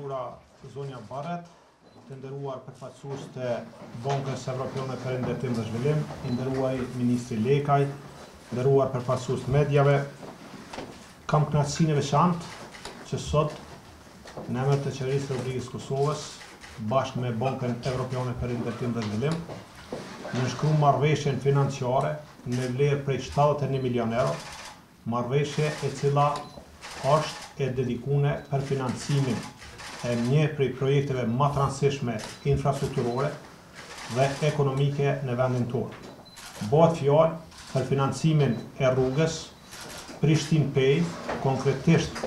nderuara zonja Barret, të nderuar përfaqësues të Bankës Evropiane për Ndërtim dhe Zhvillim, i nderuar Ministri Lekaj, nderuar përfaqësues të medjave, kam kënaqësinë e veçantë që sot në emër të Qeverisë së Republikës Kosovës, bashkë me Bankën Evropiane për Ndërtim dhe Zhvillim, nënshkruam marrëveshjen financiare në vlerë prej 71 milionë euro, marrëveshje e cila është e dedikuar për financimin e një prej projekteve më të rëndësishme infrastrukturore dhe ekonomike në vendin tonë. Bëhet fjalë për financimin e rrugës Prishtinë-Pej, konkretisht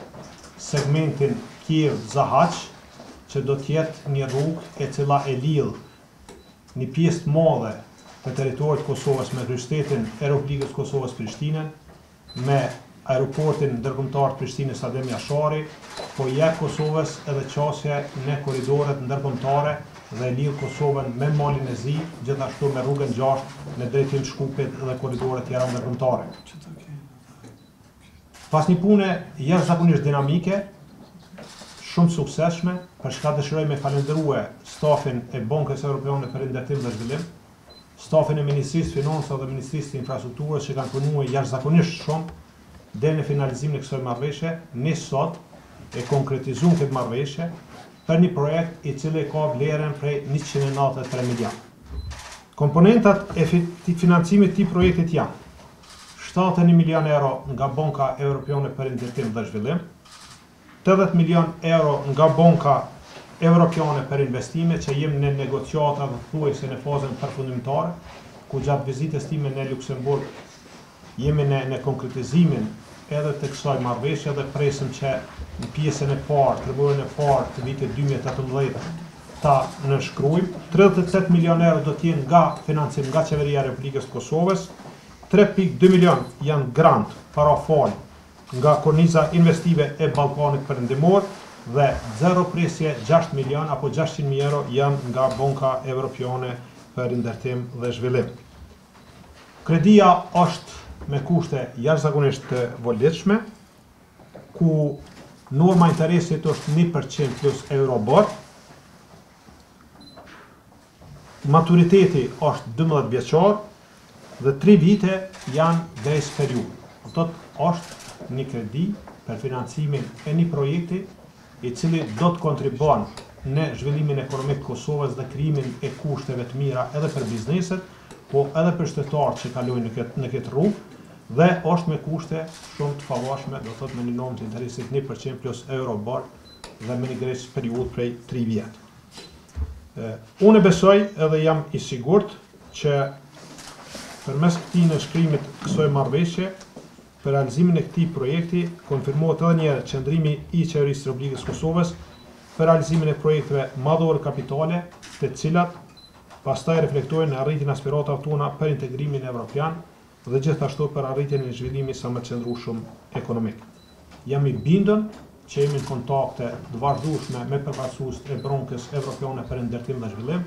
segmentin Kijevë-Zahaq, që do të jetë një rrugë e cila e lidh një pjesë të madhe të territorit të Kosovës me kryeqytetin e Republikës Kosovës Prishtinën, me aeroportin ndërkombëtar të Prishtinës Adem Jashari, po jep Kosovës edhe qasje në korridoret ndërkombëtare dhe lidh Kosovën me Malin e Zi, gjithashtu me rrugën 6 në drejtim Shkupit dhe korridoret tjera ndërkombëtare. Pas një pune jashtëzakonisht dinamike, shumë suksesshme, për çka dëshiroj me falendërue stafin e Bankës Evropiane për Ndërtim dhe Zhvillim, stafin e Ministrisë Financave dhe Ministrisë të Infrastrukturës që kanë punuar jashtëzakonisht shumë deri në finalizimin e kësaj marrëveshje. Ne sot e konkretizojmë këtë marrëveshje për një projekt i cili ka vlerën prej 193 milionë. Komponentat e financimit të këtij projekti janë 71 milionë euro nga Banka Evropiane për Ndërtim dhe Zhvillim, 80 milionë euro nga Banka Evropiane për Investime, që jemi në negociata dhe thuajse në fazën përfundimtare, ku gjatë vizitës time në Luksemburg jemi në konkretizimin edhe të kësaj marrëveshje dhe presim që në pjesën e parë, tregorën e parë të vitit 2018 ta nënshkruajmë. 38 milionë euro do të jenë nga financim nga Qeveria e Republikës së Kosovës, 3.2 milionë janë grant parafal nga korniza investive e Ballkanit Perëndimor dhe zero presje 6 milion apo 600.000 euro janë nga Banka Evropiane për Ndërtim dhe Zhvillim. Kredia është me kushte jashtëzakonisht të volitshme, ku norma interesit është 1% plus Eurobor, maturiteti është 12 vjeçar dhe 3 vite janë grace periud. Do të është një kredi për financimin e një projekti i cili do të kontribuon në zhvillimin ekonomik të Kosovës dhe krijimin e kushteve të mira edhe për bizneset, po edhe për shtetarët që kalojnë në këtë rrugë, dhe është me kushte shumë të favorshme, do thotë me një normë të interesit 1% plus Eurobor dhe me një grace periud prej 3 vjet. Unë besoj edhe jam i sigurt që përmes këtij nënshkrimit kësaj marrëveshje, për realizimin e këtij projekti konfirmohet edhe një herë qëndrimi i Qeverisë së Republikës së Kosovës për realizimin e projekteve madhore kapitale, të cilat pastaj reflektojnë në arritjen e aspiratave tona për integrimin evropian dhe gjithashtu për arritjen e zhvillimit sa më të qëndrueshëm ekonomik. Jam i bindur që jemi në kontakte të vazhdueshme me përfaqësuesit e Bankës Evropiane për Ndërtim dhe Zhvillim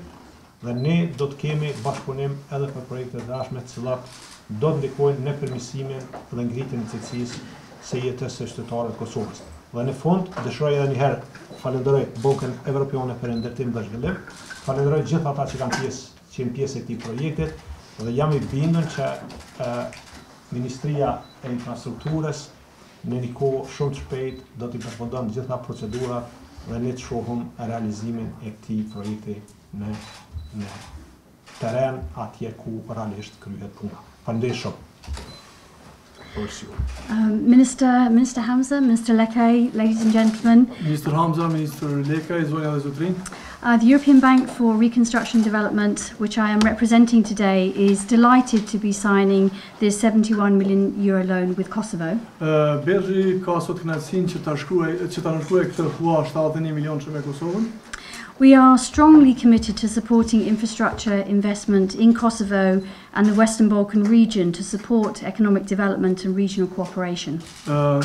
dhe ne do të kemi bashkëpunim edhe për projekte të dashme të cilat do të ndikojnë në përmirësimin dhe ngritjen e cilësisë së jetës së qytetarëve të Kosovës. Dhe në fund dëshiroj edhe një herë falenderoj Bankën Evropiane për Ndërtim dhe Zhvillim, falenderoj gjithë ata që kanë pjesë e këtij projekti dhe jam i bindur që Ministria e Infrastrukturës në një kohë shumë të shpejtë do t'i përfundon gjitha procedurat dhe ne të shohim realizimin e këtij projekti në teren atje ku realisht kryhet puna. Faleminderit shumë. Minister Hamza, Minister Lekaj, ladies and gentlemen. Minister Hamza, Minister Lekaj, zonja dhe zotrin. The European Bank for Reconstruction and Development, which I am representing today, is delighted to be signing this €71 million loan with Kosovo. BERZH ka sot kënaqësinë që ta nënshkruaj këtë hua 71 milion me Kosovën. We are strongly committed to supporting infrastructure investment in Kosovo and the Western Balkan region to support economic development and regional cooperation.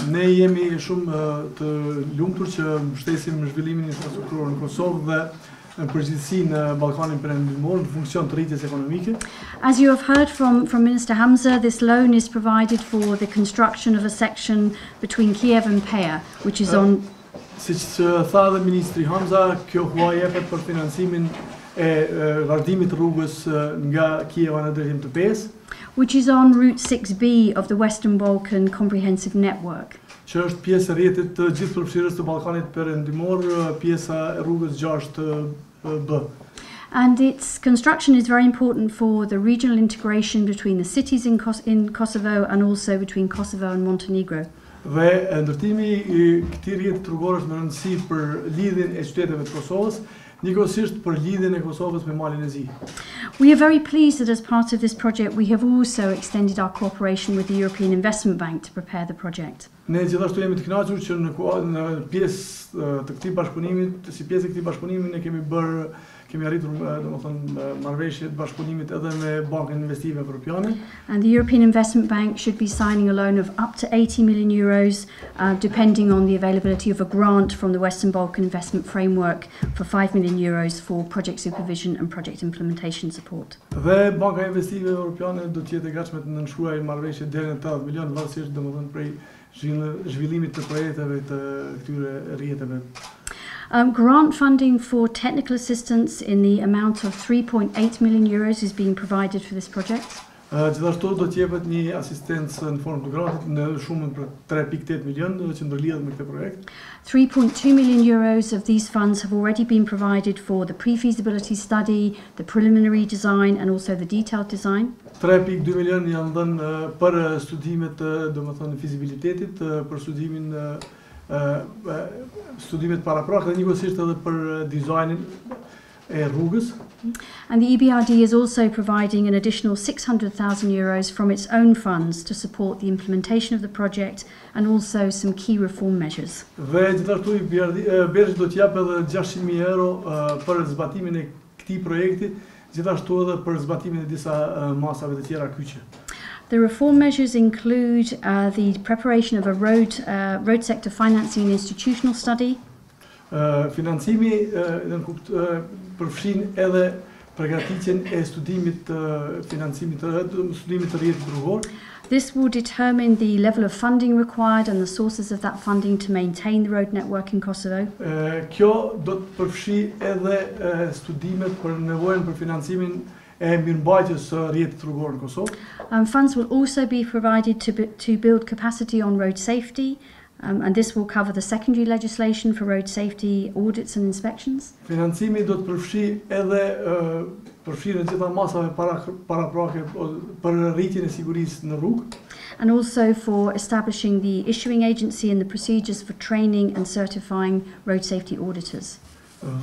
Ne jemi shumë të lumtur që mbështesim zhvillimin infrastrukturor në Kosovë dhe në përgjithësi në Ballkanin Perëndimor në funksion të rritjes ekonomike. As you have heard from Minister Hamza, this loan is provided for the construction of a section between Kiev and Pea, which is on Siç tha dhe Ministri Hamza, kjo huaj jepet për financimin e vazhdimit të rrugës nga Kijeva në drejtim të Pes, which is on Route 6B of the Western Balkan Comprehensive Network. Që është pjesë e rrjetit të gjithëpërfshirës të Ballkanit Perëndimor, pjesa e rrugës 6B. And its construction is very important for the regional integration between the cities in Kosovo and also between Kosovo and Montenegro. Dhe ndërtimi i këtij rrjeti rrugor është me rëndësi për lidhjen e qyteteve të Kosovës, njëkohësisht për lidhjen e Kosovës me Malin e Zi. We are very pleased that as part of this project we have also extended our cooperation with the European Investment Bank to prepare the project. Ne gjithashtu jemi të kënaqur që në pjesë të këtij bashkëpunimi, si pjesë e këtij bashkëpunimi ne kemi arritur domethënë marrëveshje të bashkëpunimit edhe me Bankën Investive Evropiane. And the European Investment Bank should be signing a loan of up to 80 million euros, depending on the availability of a grant from the Western Balkan Investment Framework for 5 million euros for project supervision and project implementation support. Dhe Banka Investive Evropiane do të jetë e gatshme të nënshkruajë marrëveshje deri në 80 milion, varësisht domethënë prej zhvillimit të projekteve të këtyre rrjeteve. Grant funding for technical assistance in the amount of 3.8 million euros is being provided for this project. Gjithashtu do të jepet një asistencë në formë të grantit në shumën për 3.8 milion që ndërlidhet me këtë projekt. 3.2 million euros of these funds have already been provided for the pre-feasibility study, the preliminary design and also the detailed design. 3.2 milion janë dhënë për studimet domethënë fizibilitetit, për studimet paraprake dhe njëkohësisht edhe për dizajnin e rrugës. And the EBRD is also providing an additional 600,000 euros from its own funds to support the implementation of the project and also some key reform measures. Dhe gjithashtu BERZH do të japë edhe 600.000 euro për zbatimin e këtij projekti, gjithashtu edhe për zbatimin e disa masave të tjera kyçe. The reform measures include the preparation of a road sector financing and institutional study. Financimi përfshin edhe përgatitjen e studimit financimit studimit të rrjetit rrugor. This will determine the level of funding required and the sources of that funding to maintain the road network in Kosovo. Kjo do të përfshi edhe studimet për nevojën për financimin e mirëmbajtjes së rrjetit rrugor në Kosovë. Funds will also be provided to build capacity on road safety, and this will cover the secondary legislation for road safety audits and inspections. Financimi do të përfshi edhe përfshirjen e gjitha masave paraprake për rritjen e sigurisë në rrugë. And also for establishing the issuing agency and the procedures for training and certifying road safety auditors.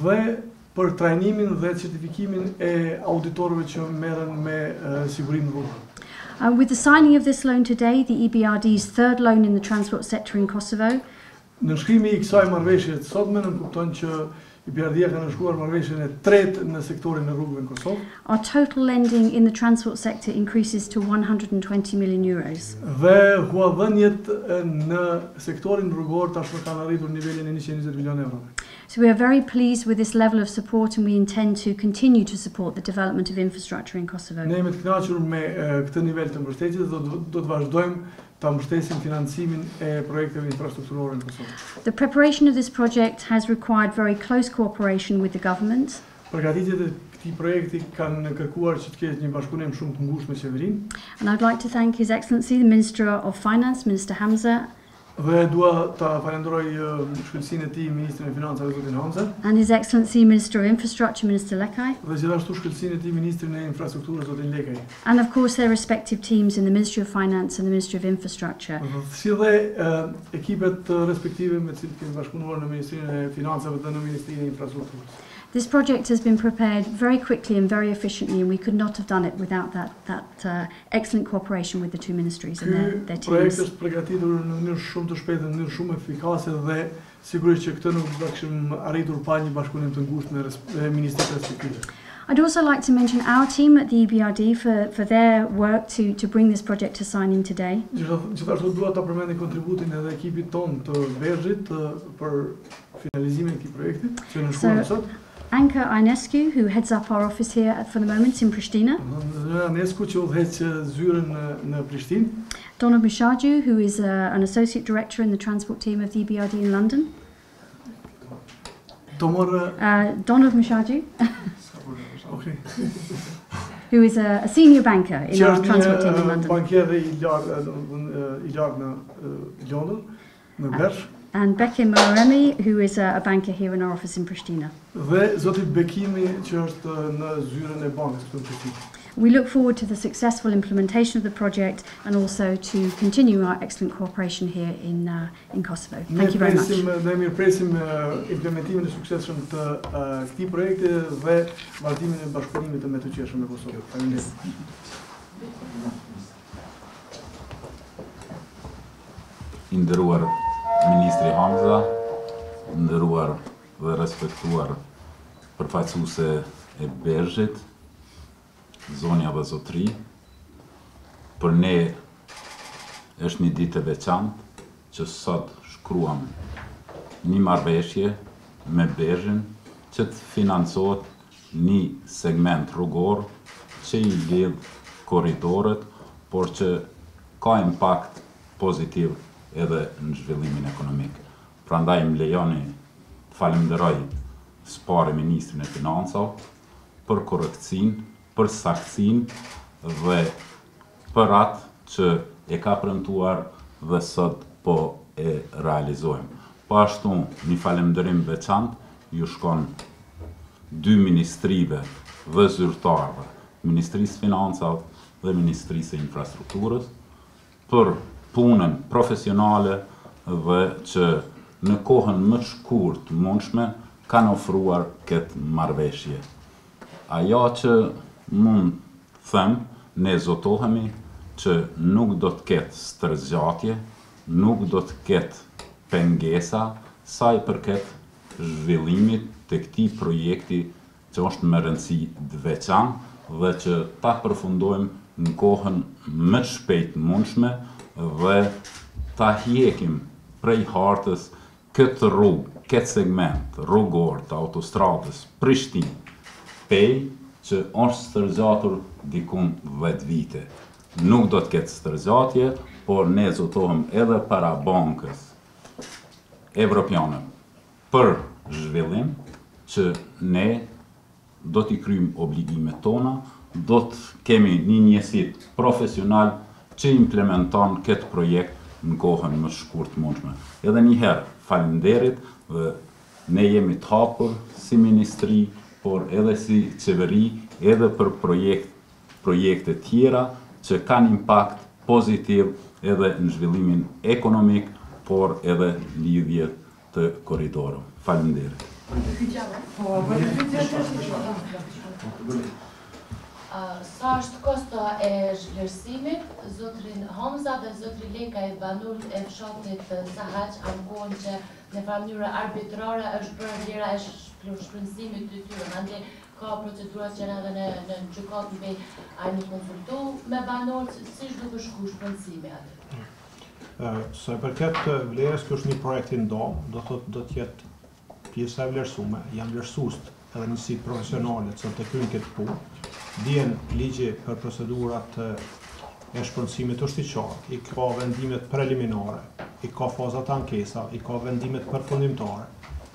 Dhe për trajnimin dhe certifikimin e auditorëve që merren me sigurinë në rrugë. With the signing of this loan today, the EBRD's third loan in the transport sector in Kosovo, Nënshkrimi i kësaj marrëveshje të sotme kupton që EBRD-ja ka nënshkruar marrëveshjen e tretë në sektorin e rrugëve në Kosovë. our total lending in the transport sector increases to 120 million euros. Dhe huadhënjet në sektorin rrugor tashmë kanë arritur nivelin e 120 milionë euro. So we are very pleased with this level of support and we intend to continue to support the development of infrastructure in Kosovo. Ne jemi të kënaqur me këtë nivel të mbështetjes dhe do të vazhdojmë ta mbështesim financimin e projekteve infrastrukturore në Kosovë. The preparation of this project has required very close cooperation with the government. Përgatitjet e këtij projekti kanë kërkuar që të ketë një bashkëpunim shumë të ngushtë me qeverinë. And I'd like to thank His Excellency, the Minister of Finance, Minister Hamza, Dhe dua ta falenderoj shkëlqësinë e tij, Ministrin e Financave, zotin Hamza, and His Excellency, Minister of Infrastructure, Minister Lekaj, dhe gjithashtu shkëlqësinë e tij, Ministrin e Infrastrukturës, zotin Lekaj. and of course their respective teams in the Ministry of Finance and the Ministry of Infrastructure. Si dhe ekipet respektive me të cilët kemi bashkëpunuar në Ministrinë e Financave dhe në Ministrinë e Infrastrukturës. This project has been prepared very quickly and very efficiently, and we could not have done it without that excellent cooperation with the two ministries and their Ky projekt teams. është përgatitur në mënyrë shumë të shpejtë, në mënyrë shumë efikase dhe sigurisht që këtë nuk do të kishim arritur pa një bashkëpunim të ngushtë me ministritë respektive. I'd also like to mention our team at the EBRD for their work to bring this project to signing today. Gjithashtu dua ta përmend kontributin edhe ekipit ton të BERZH-it për finalizimin e këtij projekti që ne shkruam sot. Anka Ionescu, who heads up our office here for the moment in Pristina. Ionescu që udhëheq zyrën në Prishtinë. Donna Bushaju, who is an associate director in the transport team of the EBRD in London. Donald Mushaji, Okay. who is a senior banker in our transport team in London. Bankier I lartë në Londër, në BERZH. And Bekim Moremi, who is a banker here in our office in Pristina. Dhe zoti Bekimi që është në zyrën e bankës këtu në Prishtinë. We look forward to the successful implementation of the project and also to continue our excellent cooperation here in Kosovo. Thank you very much. Ne mirëpresim implementimin e suksesshëm të këtij projekti dhe vazhdimin e bashkëpunimit me të qeshëm me Kosovën. Faleminderit. Nderuar Ministri Hamza, nderuar dhe respektuar përfaqësuese e BERZH-it, zonja dhe zotri, për ne është një ditë e veçantë që sot shkruam një marrëveshje me BERZH-in që të financohet një segment rrugor që i lidh korridorët, por që ka impakt pozitiv edhe në zhvillimin ekonomik. Prandaj më lejoni të falenderoj së Ministrin e Financave për korrektësinë, për saktësinë dhe për atë që e ka premtuar dhe sot po e realizojmë. Po ashtu një falenderim veçantë ju shkon dy ministrive dhe zyrtarëve, Ministrisë Financave dhe Ministrisë e Infrastrukturës, për punën profesionale dhe që në kohën më shkurt mundshme kanë ofruar këtë marrëveshje. Ajo që mund them, ne zotohemi që nuk do të ketë stërgjatje, nuk do të ketë pengesa sa i përket zhvillimit të këtij projekti që është me rëndësi të veçantë dhe që ta përfundojmë në kohën më të shpejtë mundshme dhe ta hjekim prej hartës këtë rrugë, këtë segment rrugor të autostradës Prishtinë-Pej që është stërgjatur dikun 10 vite. Nuk do të ketë stërgjatje, por ne zotohem edhe para bankës evropiane për zhvillim që ne do t'i kryjmë obligimet tona, do të kemi një njësit profesional që implementon këtë projekt në kohën më shkurt mundshme. Edhe njëherë, faleminderit dhe ne jemi të hapur si ministri, por edhe si qeveri, edhe për projekte tjera që kanë impakt pozitiv edhe në zhvillimin ekonomik, por edhe lidhje të korridorëve. Faleminderit. Sa është kosto e zhvlerësimit, zotrin Hamza dhe zotri Leka e banul e fshatit Zahaq ankohen që në mënyrë arbitrare është bërë vlera e shpërndësimit të tyre. Mandej ka procedurat që janë edhe në gjykat me a një konsultu me banor, si duke shku shpërndësimi atë? Sa i përket vlerës, kjo është një projekt i ndomë, do të jetë pjesa e vlerësume, janë vlerësust edhe njësit profesionale që të kryjnë këtë punë, dijen ligji për procedurat e shpërndësimit është i qartë, i ka vendimet preliminare, i ka fazat ankesa, i ka vendimet përfundimtare,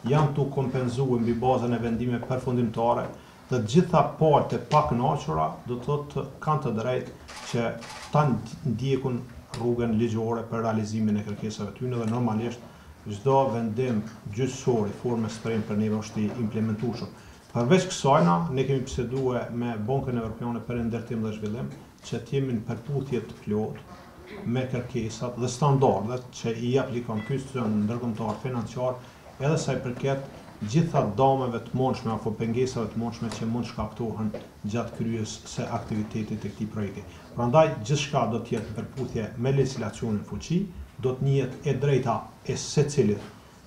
janë tu kompenzuar mbi bazën e vendimeve përfundimtare dhe të gjitha partë e pakënaqura do të thotë kanë të drejtë që ta ndjekun rrugën ligjore për realizimin e kërkesave tyre dhe normalisht çdo vendim gjyqësor i formës sprem për neve është i implementueshëm. Përveç kësajna, ne kemi biseduar me Bankën Evropiane për Ndërtim dhe Zhvillim që të jemi në përputhje të plotë me kërkesat dhe standardet që i aplikon ky institucion ndërkombëtar financiar, edhe sa i përket gjitha dameve të mundshme apo pengesave të mundshme që mund shkaktohen gjatë kryes së aktivitetit të këtij projekti. Prandaj gjithçka do të jetë në përputhje me legjislacionin fuqi, do të njihet e drejta e secilit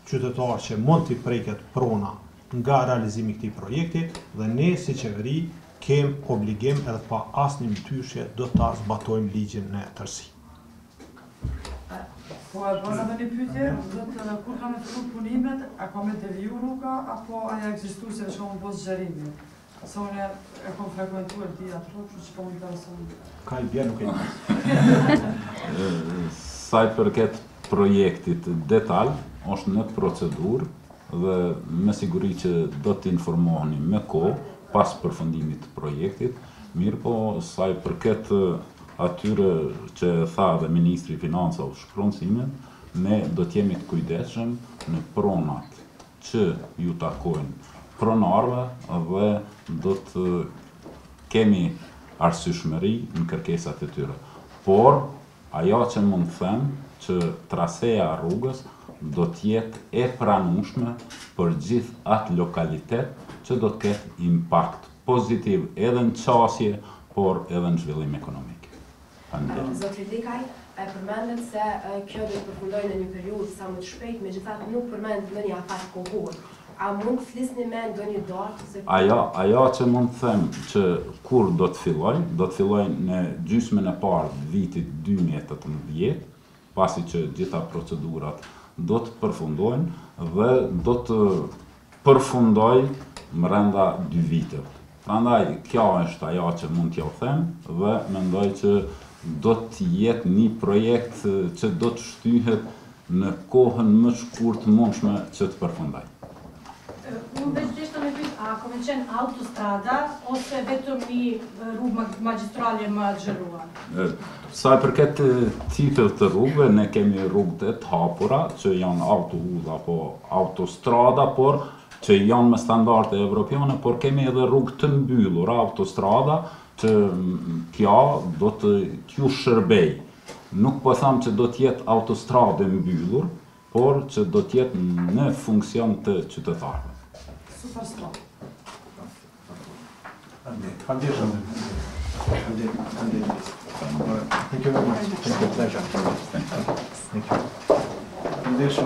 qytetar që mund të preket prona nga realizimi i këtij projekti dhe ne si qeveri kem obligim edhe pa asnjë mtyshje do ta zbatojmë ligjin në tërësi. Po e bëna me një pyetje, kur kanë filluar punimet, a ka me deviju rruga apo aja ekzistuese që kanë bos xherimi? Sa unë e kam frekuentuar ti atë rrugë, që po më intereson. Ka i bjen nuk e një. Sa i përket projektit detaj, është në procedurë dhe me siguri që do të informoheni me kohë pas përfundimit të projektit, mirë po sa i përket atyre që tha dhe Ministri i Financave shpronësimin, ne do t'jemi të kujdesshëm në pronat që ju takojnë pronarve dhe do të kemi arsyeshmëri në kërkesat e tyre. Por, ajo që mund të them që traseja rrugës do t'jetë e pranueshme për gjithë atë lokalitet që do të ketë impakt pozitiv edhe në qasje, por edhe në zhvillim ekonomik. Zotri Likaj, përmendet se kjo do të përfundojë në një periudhë sa më të shpejtë, megjithatë nuk përmend ndonjë afat kohor. A mund të flisni me ndonjë datë? Ajo që mund të them që kur do të filloj në gjysmën e parë të vitit 2018, pasi që gjitha procedurat do të përfundojnë dhe do të përfundoj brenda 2 viteve. Prandaj kjo është ajo që mund t'ju them dhe mendoj që do të jetë një projekt që do të shtyhet në kohën më shkurt mundshme që të përfundoj. Unë veçtisht me pyet, a ka qenë autostrada ose vetëm një rrugë magjistrale më xheruar? Sa i përket tipeve të rrugëve, ne kemi rrugët të hapura, që janë autoudhë apo autostrada, por që janë me standarde evropiane, por kemi edhe rrugë të mbyllur, autostrada, që kjo do të t'ju shërbej. Nuk po tham që do t'jetë autostradë mbyllur, por që do t'jetë në funksion të qytetarëve. Super stop. Thank you very much. It's a pleasure. Thank you. Merci.